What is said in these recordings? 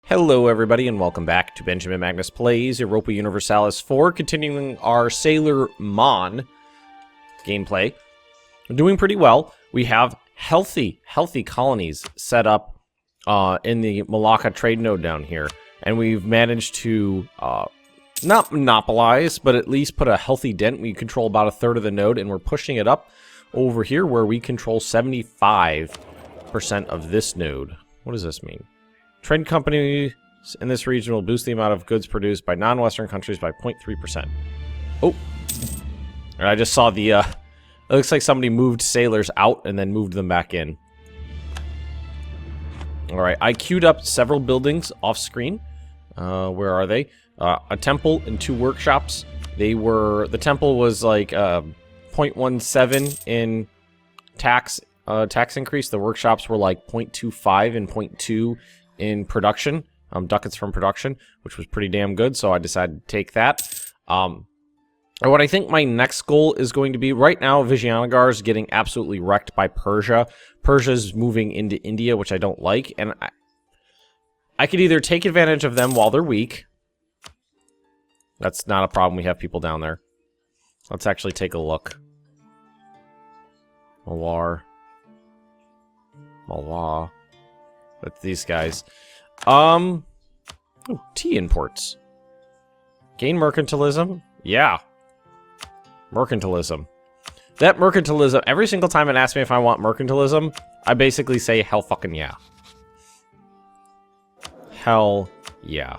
Hello everybody and welcome back to Benjamin Magnus Plays Europa Universalis 4, continuing our Sailor Mon gameplay. We're doing pretty well. We have healthy colonies set up in the Malacca trade node down here. And we've managed to not monopolize, but at least put a healthy dent. We control about a third of the node and we're pushing it up over here where we control 75% of this node. What does this mean? Trade companies in this region will boost the amount of goods produced by non-Western countries by 0.3%. Oh. I just saw the, it looks like somebody moved sailors out and then moved them back in. Alright, I queued up several buildings off screen. Where are they? A temple and 2 workshops. The temple was like 0.17 in tax increase. The workshops were like 0.25 and 0.2 in production, ducats from production, which was pretty damn good, so I decided to take that. And what I think my next goal is going to be, right now, Viijayanagar is getting absolutely wrecked by Persia. Persia's moving into India, which I don't like, and I could either take advantage of them while they're weak. That's not a problem, we have people down there. Let's actually take a look. Malwar. With these guys. Ooh, tea imports. Gain mercantilism? Yeah. Mercantilism. That mercantilism, every single time it asks me if I want mercantilism, I basically say hell fucking yeah. Hell yeah.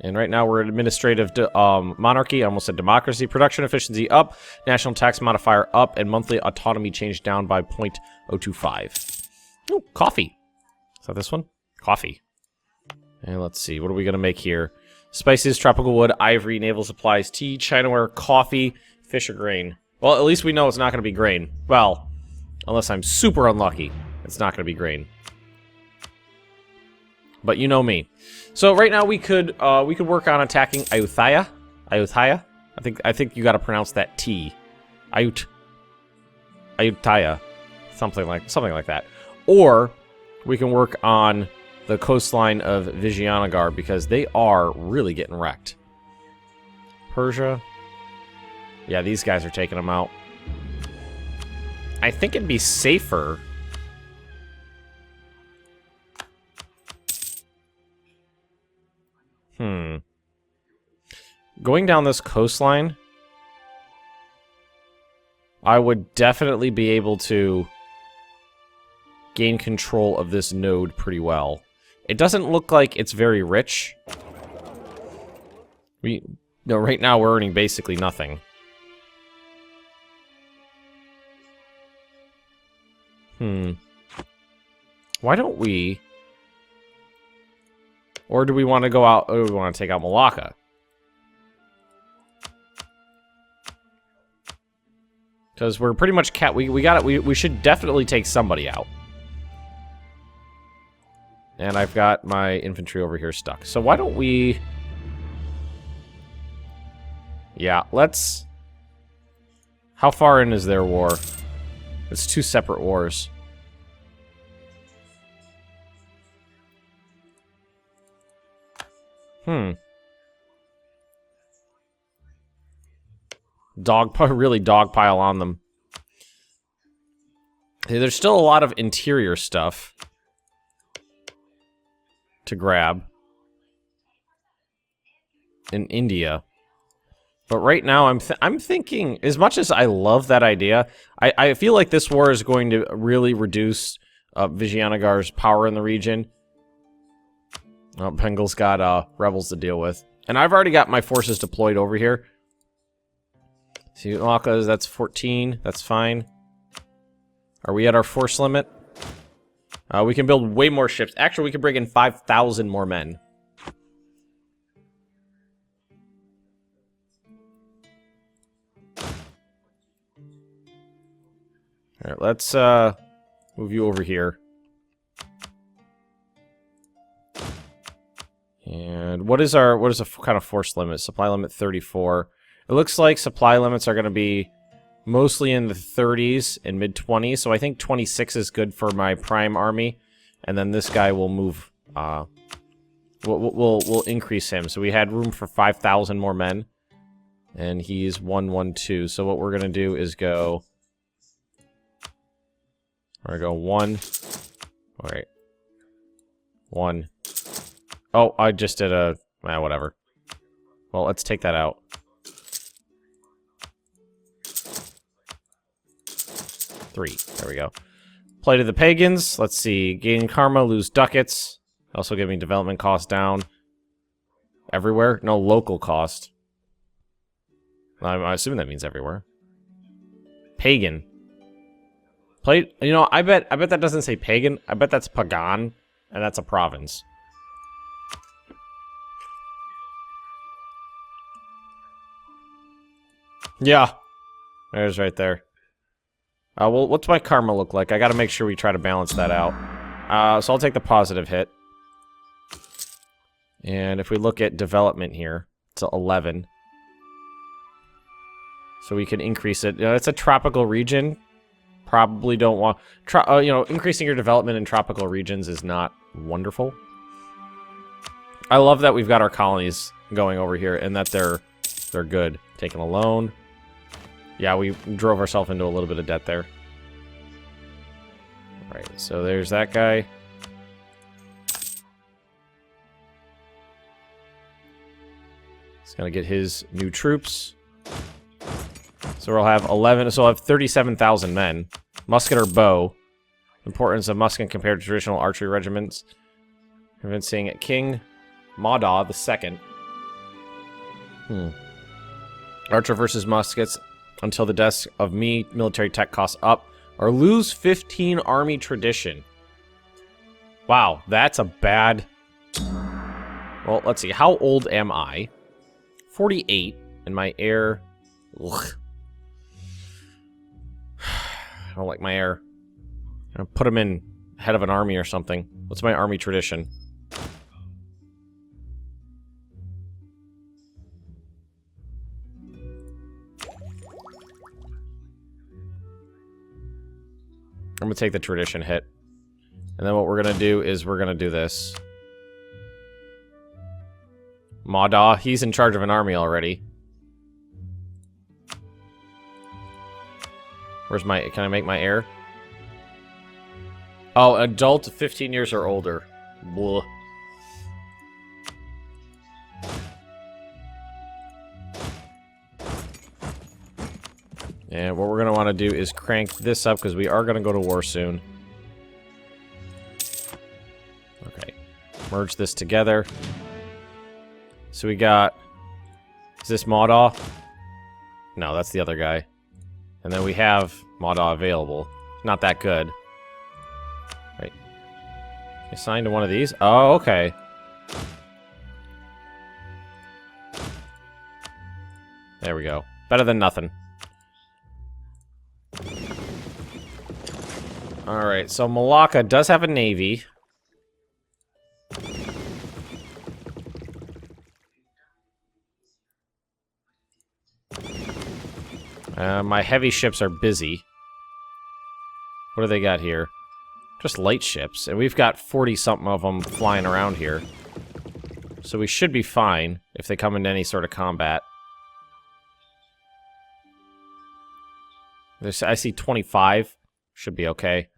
And right now we're at administrative monarchy, I almost said democracy, production efficiency up, national tax modifier up, and monthly autonomy changed down by 0.025. Oh, coffee. Is that this one? Coffee. And let's see, what are we going to make here? Spices, tropical wood, ivory, naval supplies, tea, chinaware, coffee, fish, or grain. Well, at least we know it's not going to be grain. Well, unless I'm super unlucky, it's not going to be grain. But you know me. So right now we could work on attacking Ayutthaya. Ayutthaya? I think you got to pronounce that T. Ayutthaya. Something like that. Or we can work on the coastline of Viijayanagar because they are really getting wrecked. Persia. Yeah, these guys are taking them out. I think it'd be safer. Going down this coastline, I would definitely be able to gain control of this node pretty well. It doesn't look like it's very rich. Right now we're earning basically nothing. Why don't we... Or do we want to go out... Or do we want to take out Malacca? Because we're pretty much we got it. We should definitely take somebody out. And I've got my infantry over here stuck. So why don't we... Yeah, let's... How far in is their war? It's 2 separate wars. Really dogpile on them. Hey, there's still a lot of interior stuff to grab in India. But right now I'm thinking, as much as I love that idea, I feel like this war is going to really reduce Viijayanagar's power in the region. Bengal's got rebels to deal with. And I've already got my forces deployed over here. See, Malacca, that's 14. That's fine. Are we at our force limit? We can build way more ships. Actually, we can bring in 5,000 more men. Alright, let's move you over here. And what is the kind of force limit? Supply limit 34. It looks like supply limits are going to be mostly in the 30s and mid-20s, so I think 26 is good for my prime army. And then this guy will move We'll increase him. So we had room for 5,000 more men. And he's 112. So what we're going to do is go... We're going to go 1. Alright. 1. Oh, I just did a... whatever. Well, let's take that out. 3. There we go. Play to the pagans. Let's see. Gain karma, lose ducats. Also giving development cost down. Everywhere? No, local cost. I'm assuming that means everywhere. Pagan. Play. You know, I bet that doesn't say pagan. I bet that's pagan, and that's a province. Yeah. There's right there. Well, what's my karma look like? I gotta make sure we try to balance that out. So I'll take the positive hit. And if we look at development here, it's 11. So we can increase it. It's a tropical region. Probably don't want... increasing your development in tropical regions is not wonderful. I love that we've got our colonies going over here and that they're good. Taking a loan. Yeah, we drove ourselves into a little bit of debt there. Alright, so there's that guy. He's gonna get his new troops. So we'll have 11, so we'll have 37,000 men. Musket or bow. Importance of musket compared to traditional archery regiments. Convincing King Mada II. Archer versus muskets until the death of me. Military tech costs up. Or lose 15 army tradition. Wow, that's a bad... Well, let's see. How old am I? 48. And my heir... Ugh. I don't like my heir. I'll put him in head of an army or something. What's my army tradition? I'm gonna take the tradition hit. And then what we're gonna do is we're gonna do this. Mada, he's in charge of an army already. Where's my... Can I make my heir? Oh, adult 15 years or older. Blah. And what we're going to want to do is crank this up because we are going to go to war soon. Okay. Merge this together. So we got... Is this Mada? No, that's the other guy. And then we have Mada available. Not that good. Right. Assign to one of these? Oh, okay. There we go. Better than nothing. Alright, so Malacca does have a navy. My heavy ships are busy. What do they got here? Just light ships. And we've got 40-something of them flying around here. So we should be fine if they come into any sort of combat. I see 25. Should be okay.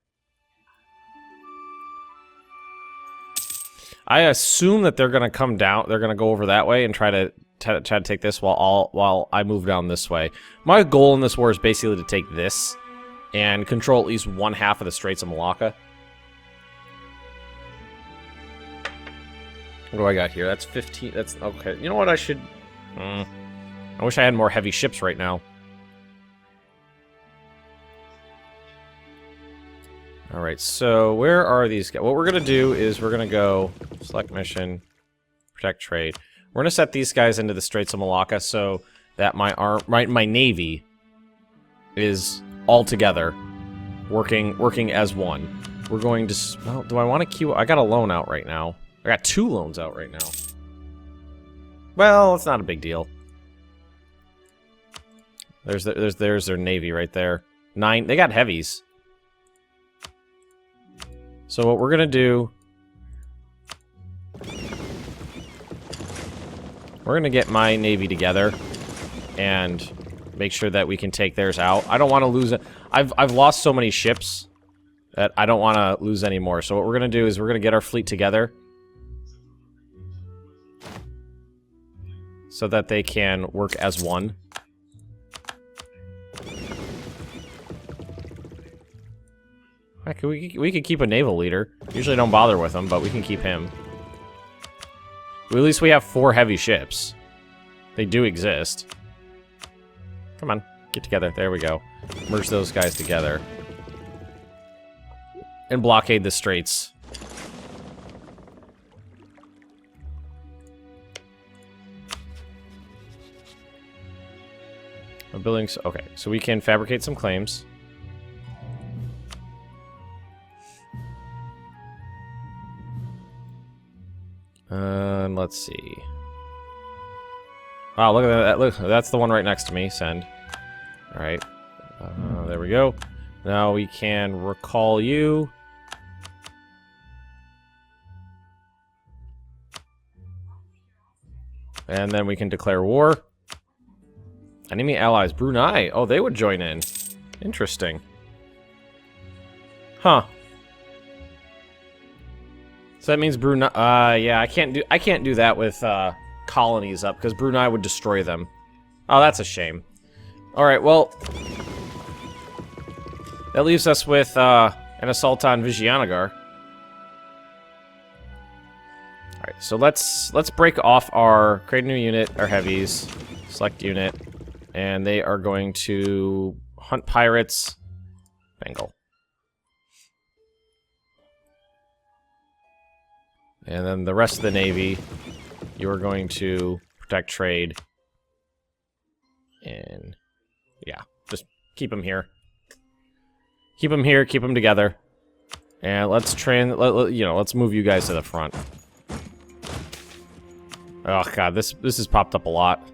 I assume that they're going to come down. They're going to go over that way and try to take this while I move down this way. My goal in this war is basically to take this and control at least one half of the Straits of Malacca. What do I got here? That's 15. That's okay. You know what? I should... I wish I had more heavy ships right now. Alright, so where are these guys? What we're going to do is we're going to go select mission, protect trade. We're going to set these guys into the Straits of Malacca so that my navy is all together, working as one. We're going to... Well, do I want to queue... I got a loan out right now. I got 2 loans out right now. Well, it's not a big deal. There's their navy right there. 9... They got heavies. So what we're gonna do We're gonna get my navy together and make sure that we can take theirs out. I don't want to lose it. I've lost so many ships that I don't want to lose any more. So what we're gonna do is we're gonna get our fleet together so that they can work as one. We could keep a naval leader. Usually don't bother with him, but we can keep him. Well, at least we have 4 heavy ships. They do exist. Come on, get together. There we go. Merge those guys together. And blockade the straits. Buildings. Okay, so we can fabricate some claims. Let's see. Wow, look at that. Look, that's the one right next to me. Send. All right. There we go. Now we can recall you. And then we can declare war. Enemy allies. Brunei. Oh, they would join in. Interesting. Huh. So that means Brunei. Yeah, I can't do that with colonies up because Brunei would destroy them. Oh, that's a shame. All right, well, that leaves us with an assault on Viijayanagar. All right, so let's break off our create a new unit, our heavies, select unit, and they are going to hunt pirates, Bengal. And then the rest of the Navy, you're going to protect trade. And, yeah, just keep them here. Keep them here, keep them together. And let's let's move you guys to the front. Oh, God, this has popped up a lot.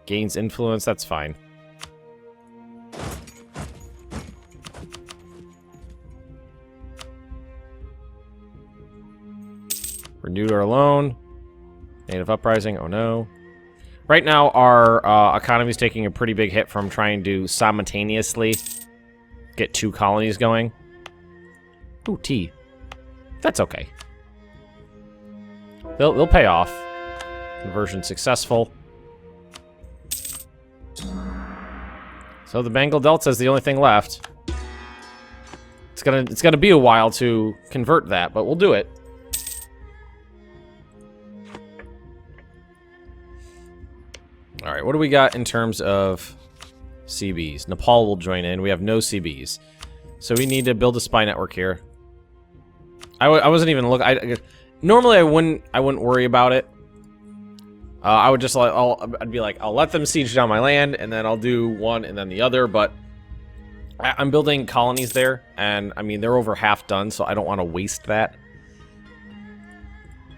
Gains influence, that's fine. Renewed our loan. Native uprising. Oh no. Right now, our economy is taking a pretty big hit from trying to simultaneously get 2 colonies going. Ooh, tea. That's okay. They'll pay off. Conversion successful. So the Bengal Delta is the only thing left. It's gonna be a while to convert that, but we'll do it. All right, what do we got in terms of CBs? Nepal will join in. We have no CBs, so we need to build a spy network here. I wasn't even looking. Normally I wouldn't worry about it. I would just I'd be like, I'll let them siege down my land, and then I'll do one and then the other. But I'm building colonies there, and I mean they're over half done, so I don't want to waste that.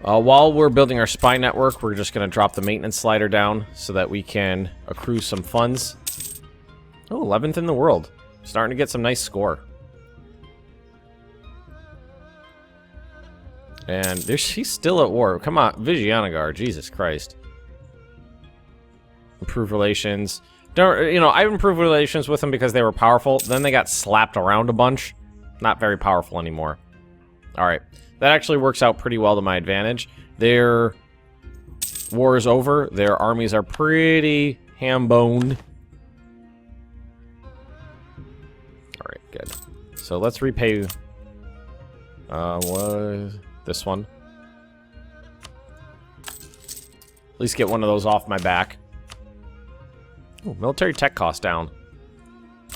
While we're building our spy network, we're just going to drop the maintenance slider down so that we can accrue some funds. Oh, 11th in the world. Starting to get some nice score. And she's still at war. Come on, Viijayanagar, Jesus Christ. Improve relations. I've improved relations with them because they were powerful. Then they got slapped around a bunch. Not very powerful anymore. All right. That actually works out pretty well to my advantage. Their war is over. Their armies are pretty ham-boned. Alright, good. So let's repay... this one. At least get one of those off my back. Ooh, military tech cost down.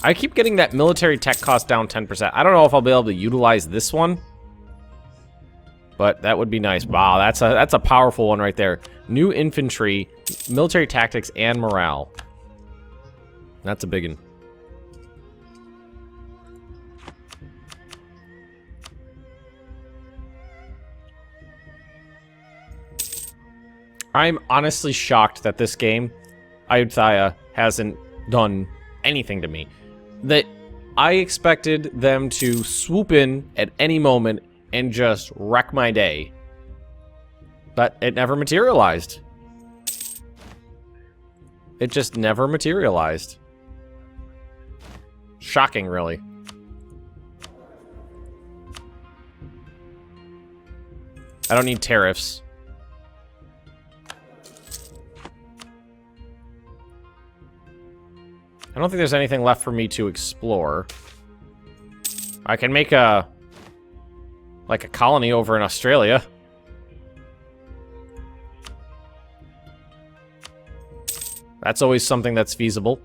I keep getting that military tech cost down 10%. I don't know if I'll be able to utilize this one. But that would be nice. Wow, that's a powerful one right there. New infantry, military tactics, and morale. That's a big one. I'm honestly shocked that this game, Ayutthaya, hasn't done anything to me. That I expected them to swoop in at any moment and just wreck my day. But it never materialized. it just never materialized. Shocking, really. I don't need tariffs. I don't think there's anything left for me to explore. I can make a colony over in Australia. That's always something that's feasible.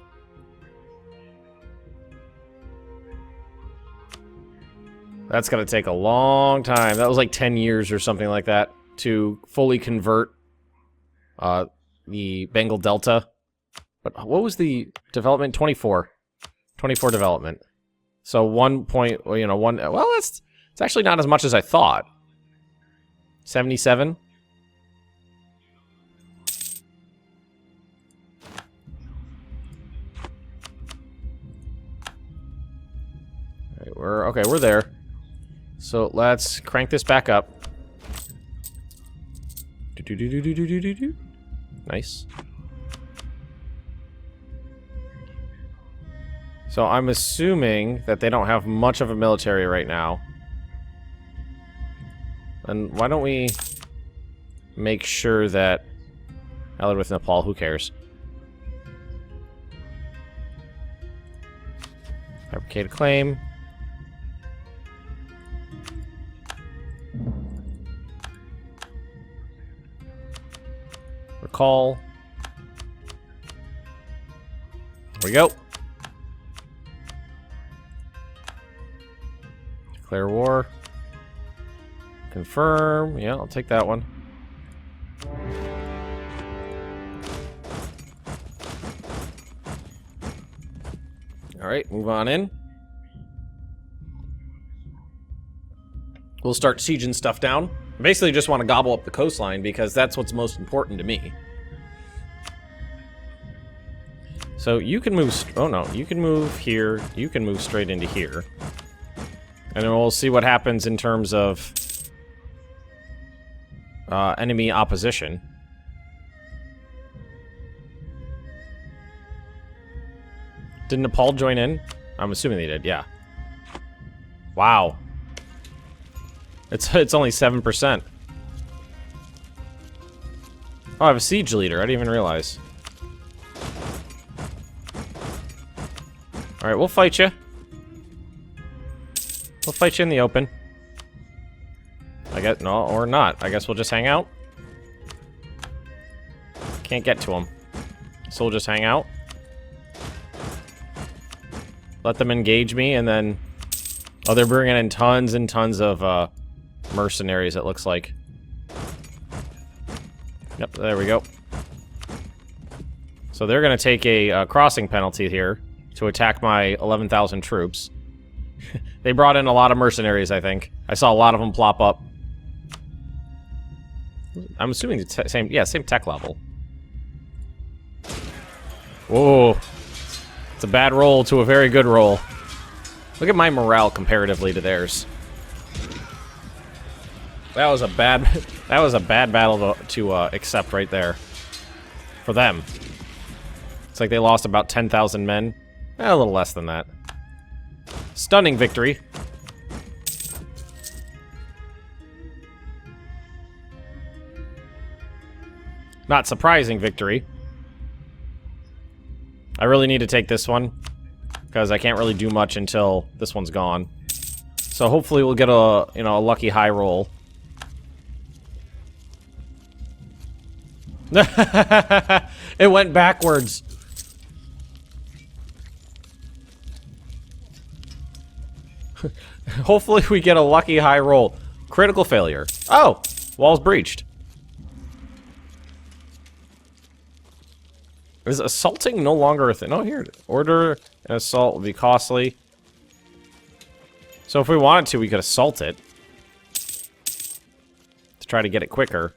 That's gonna take a long time. That was like 10 years or something like that to fully convert the Bengal Delta. But what was the development? 24. 24 development. So 1 point, you know, well, it's actually not as much as I thought. 77. All right, we're there. So let's crank this back up. Nice. So I'm assuming that they don't have much of a military right now. And why don't we make sure that allied with Nepal, who cares? Fabricate a claim. Recall. There we go. Declare war. Confirm. Yeah, I'll take that one. Alright, move on in. We'll start sieging stuff down. Basically just want to gobble up the coastline because that's what's most important to me. So you can move... Oh no, you can move here. You can move straight into here. And then we'll see what happens in terms of enemy opposition. Did Nepal join in? I'm assuming they did, yeah. Wow. It's only 7%. Oh, I have a siege leader. I didn't even realize. Alright, we'll fight you. We'll fight you in the open. I guess, no, or not. I guess we'll just hang out. Can't get to them. So we'll just hang out. Let them engage me, and then... Oh, they're bringing in tons and tons of, mercenaries, it looks like. Yep, there we go. So they're gonna take a crossing penalty here to attack my 11,000 troops. They brought in a lot of mercenaries, I think. I saw a lot of them plop up. I'm assuming the same tech level. Whoa. It's a bad roll to a very good roll. Look at my morale comparatively to theirs. That was a bad battle to accept right there. For them. It's like they lost about 10,000 men. A little less than that. Stunning victory. Not surprising victory. I really need to take this one, because I can't really do much until this one's gone. So hopefully we'll get a, you know, a lucky high roll. It went backwards. Hopefully we get a lucky high roll. Critical failure. Oh! Wall's breached. Is assaulting no longer a thing? Oh, here. Order an assault will be costly. So if we wanted to, we could assault it. To try to get it quicker.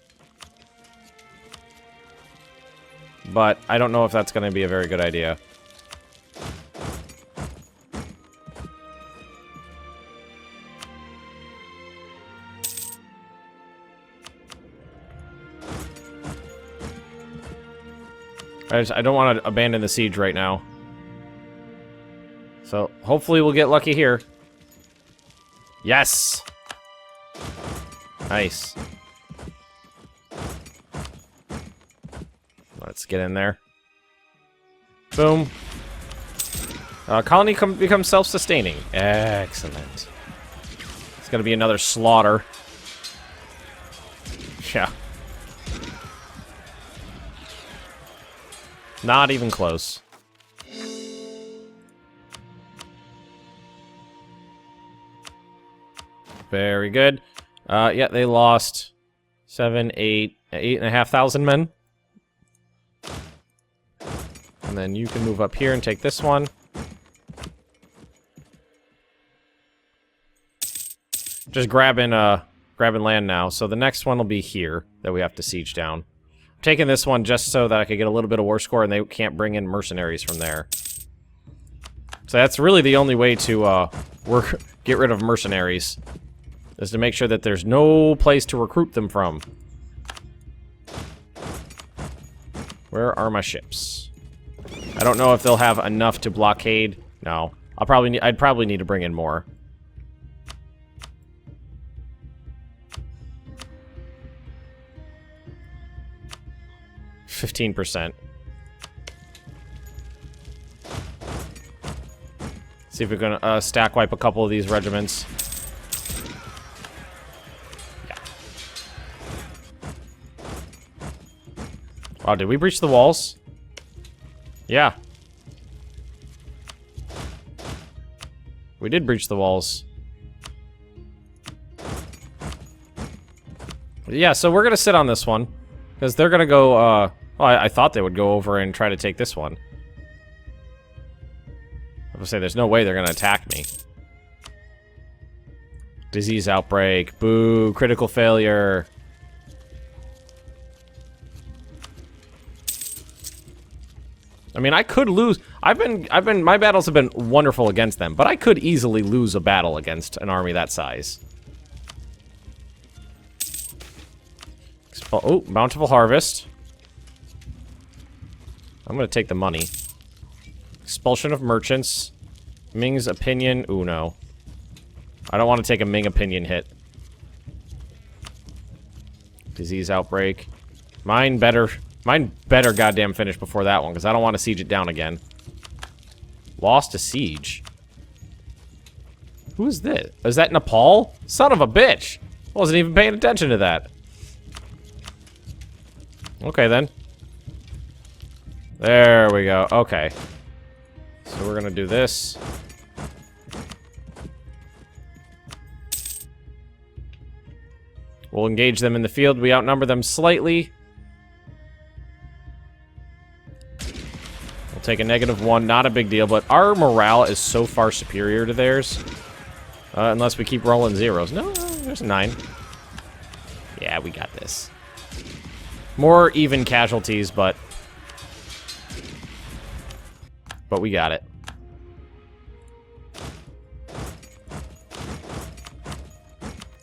But I don't know if that's going to be a very good idea. I don't want to abandon the siege right now. So, hopefully we'll get lucky here. Yes! Nice. Let's get in there. Boom. Colony becomes self-sustaining. Excellent. It's gonna be another slaughter. Yeah. Not even close. Very good. Yeah, they lost 8,500 men. And then you can move up here and take this one. Just grabbing land now. So the next one will be here that we have to siege down. I'm taking this one just so that I could get a little bit of war score and they can't bring in mercenaries from there. So that's really the only way to get rid of mercenaries. Is to make sure that there's no place to recruit them from. Where are my ships? I don't know if they'll have enough to blockade. No. I'd probably need to bring in more. %. See if we can stack wipe a couple of these regiments. Oh, did we breach the walls? Yeah. We did breach the walls. Yeah, so we're gonna sit on this one. Because they're gonna go, well, I thought they would go over and try to take this one. I was gonna say, there's no way they're gonna attack me. Disease outbreak. Boo, critical failure. I mean, I could lose. My battles have been wonderful against them, but I could easily lose a battle against an army that size. Oh, bountiful harvest. I'm gonna take the money. Expulsion of merchants. Ming's opinion. Ooh, no. I don't want to take a Ming opinion hit. Disease outbreak. Mine better goddamn finish before that one, because I don't want to siege it down again. Lost a siege. Who is this? Is that Nepal? Son of a bitch! Wasn't even paying attention to that. Okay, then. There we go. Okay. So we're gonna do this. We'll engage them in the field. We outnumber them slightly. We'll take a -1, not a big deal, but our morale is so far superior to theirs. Unless we keep rolling zeros. No, there's a 9. Yeah, we got this. More even casualties, but we got it.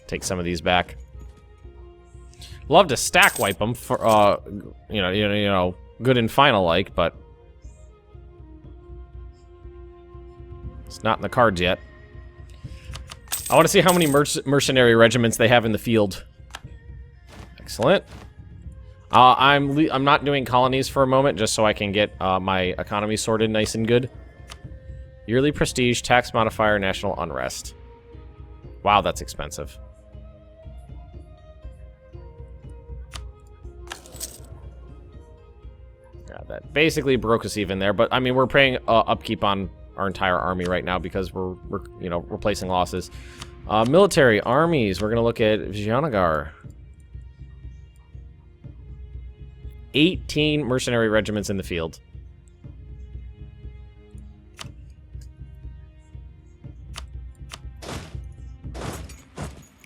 Take some of these back. Love to stack wipe them for, you know, good and final like, but it's not in the cards yet. I want to see how many mercenary regiments they have in the field. Excellent. I'm not doing colonies for a moment, just so I can get my economy sorted nice and good. Yearly prestige, tax modifier, national unrest. Wow, that's expensive. Yeah, that basically broke us even there, but I mean, we're paying upkeep on our entire army right now because we're you know, replacing losses. Military armies, we're gonna look at Viijayanagar. 18 mercenary regiments in the field.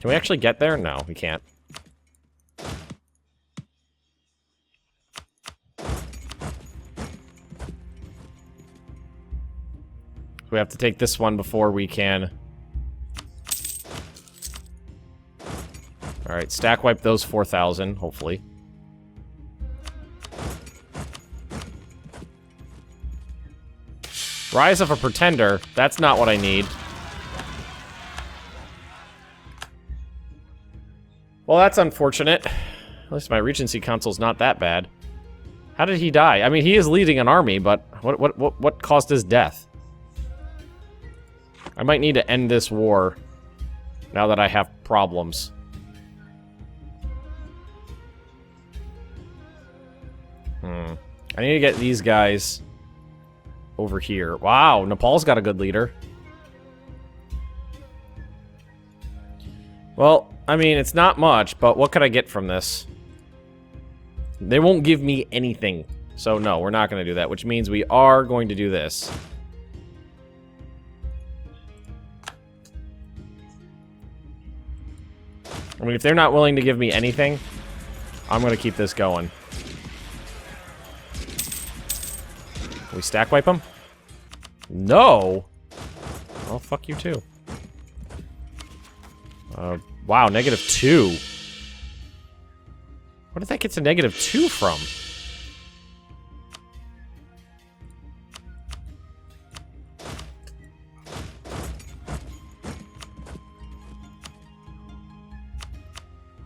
Can we actually get there? No, we can't. We have to take this one before we can. Alright, stack wipe those 4,000, hopefully. Rise of a Pretender. That's not what I need. Well, that's unfortunate. At least my Regency Council's not that bad. How did he die? I mean, he is leading an army, but what caused his death? I might need to end this war now that I have problems. I need to get these guys over here. Wow, Nepal's got a good leader. Well, I mean, it's not much, but what could I get from this? They won't give me anything. So no, we're not going to do that, which means we are going to do this. I mean, if they're not willing to give me anything, I'm going to keep this going. Can we stack wipe them? No! Well, fuck you too. Wow, -2. Where did that get to -2 from?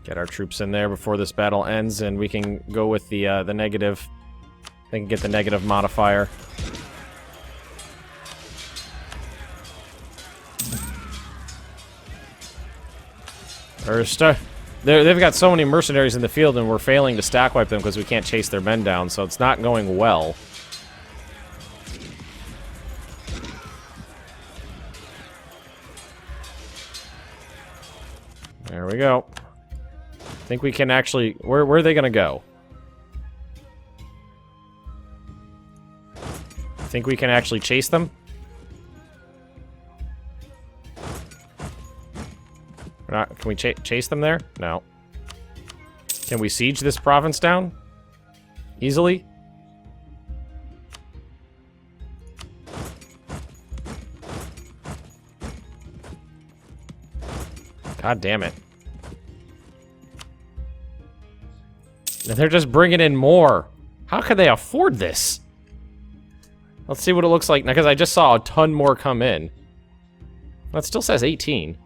Get our troops in there before this battle ends, and we can go with the negative. They can get the negative modifier. They've got so many mercenaries in the field, and we're failing to stack wipe them because we can't chase their men down, so it's not going well. There we go. I think we can actually... Where are they going to go? I think we can actually chase them. Can we chase them there? No. Can we siege this province down? Easily? God damn it. And they're just bringing in more. How could they afford this? Let's see what it looks like. Now, because I just saw a ton more come in. Well, it still says 18.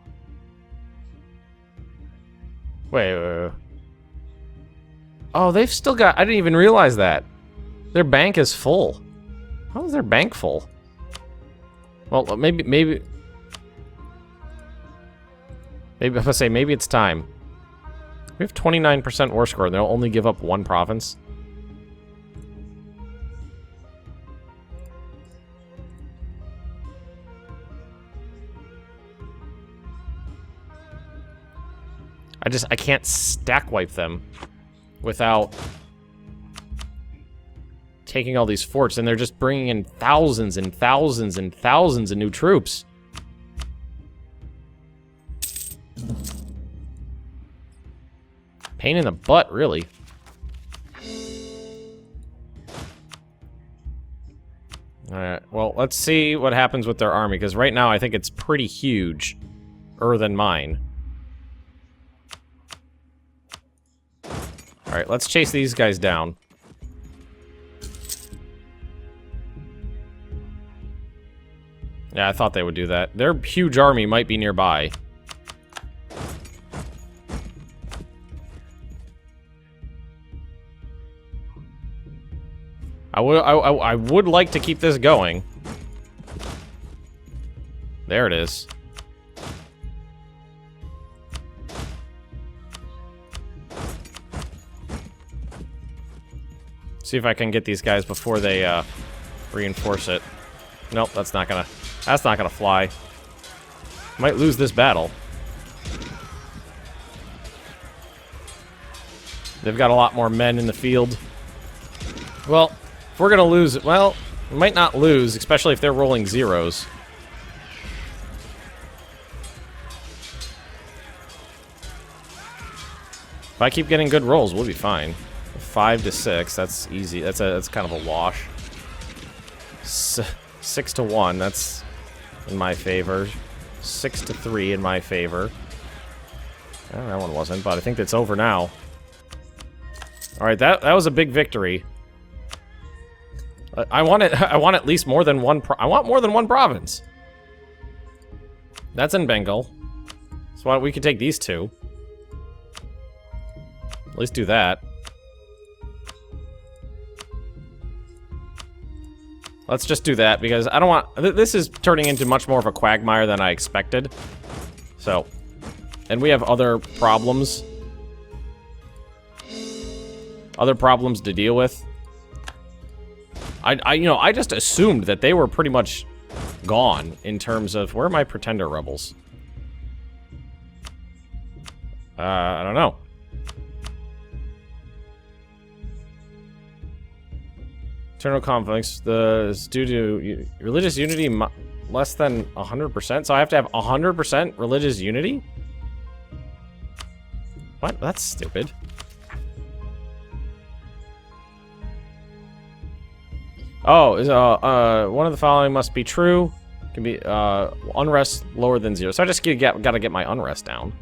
Wait. Oh, they've still got... I didn't even realize that. Their bank is full. How is their bank full? Well, maybe... If I say maybe it's time. We have 29% war score, and they'll only give up one province. I can't stack wipe them without taking all these forts, and they're just bringing in thousands and thousands and thousands of new troops. Pain in the butt, really. Alright, well, let's see what happens with their army, because right now I think it's pretty huge-er than mine. Alright, let's chase these guys down. Yeah, I thought they would do that. Their huge army might be nearby. I would like to keep this going. There it is. See if I can get these guys before they reinforce it. Nope, that's not gonna fly. Might lose this battle. They've got a lot more men in the field. Well, if we're gonna lose, well, we might not lose, especially if they're rolling zeros. If I keep getting good rolls, we'll be fine. 5 to 6, that's easy. That's kind of a wash. 6 to 1, that's in my favor. 6 to 3 in my favor. Oh, that one wasn't, but I think it's over now. Alright, that was a big victory. I want it. I want at least more than one. I want more than one province. That's in Bengal. So why don't we could take these two? At least do that. Let's just do that because I don't want. This is turning into much more of a quagmire than I expected. So, and we have other problems. Other problems to deal with. You know, I just assumed that they were pretty much gone in terms of where are my pretender rebels? I don't know. Internal conflicts. Is due to religious unity less than 100%. So I have to have 100% religious unity. What? That's stupid. Oh, one of the following must be true. Can be unrest lower than 0. So I just gotta get my unrest down.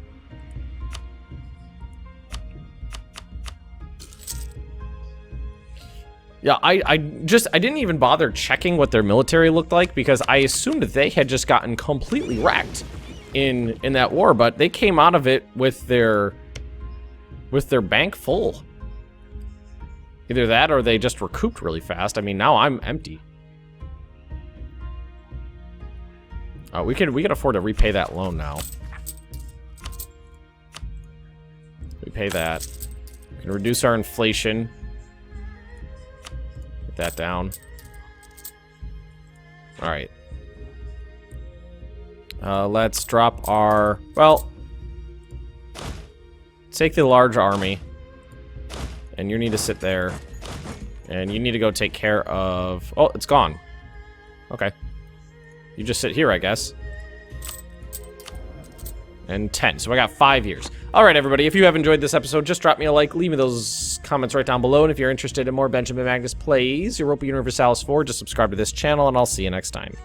Yeah, I didn't even bother checking what their military looked like because I assumed that they had just gotten completely wrecked in that war, but they came out of it with their bank full. Either that or they just recouped really fast. I mean, now I'm empty. We can afford to repay that loan now. Repay that. We can reduce our inflation. Put that down. All right. Let's drop our... Well, take the large army. And you need to sit there. And you need to go take care of... Oh, it's gone. Okay. You just sit here, I guess. And 10. So I got 5 years. Alright, everybody. If you have enjoyed this episode, just drop me a like. Leave me those comments right down below. And if you're interested in more Benjamin Magnus Plays Europa Universalis 4, just subscribe to this channel. And I'll see you next time.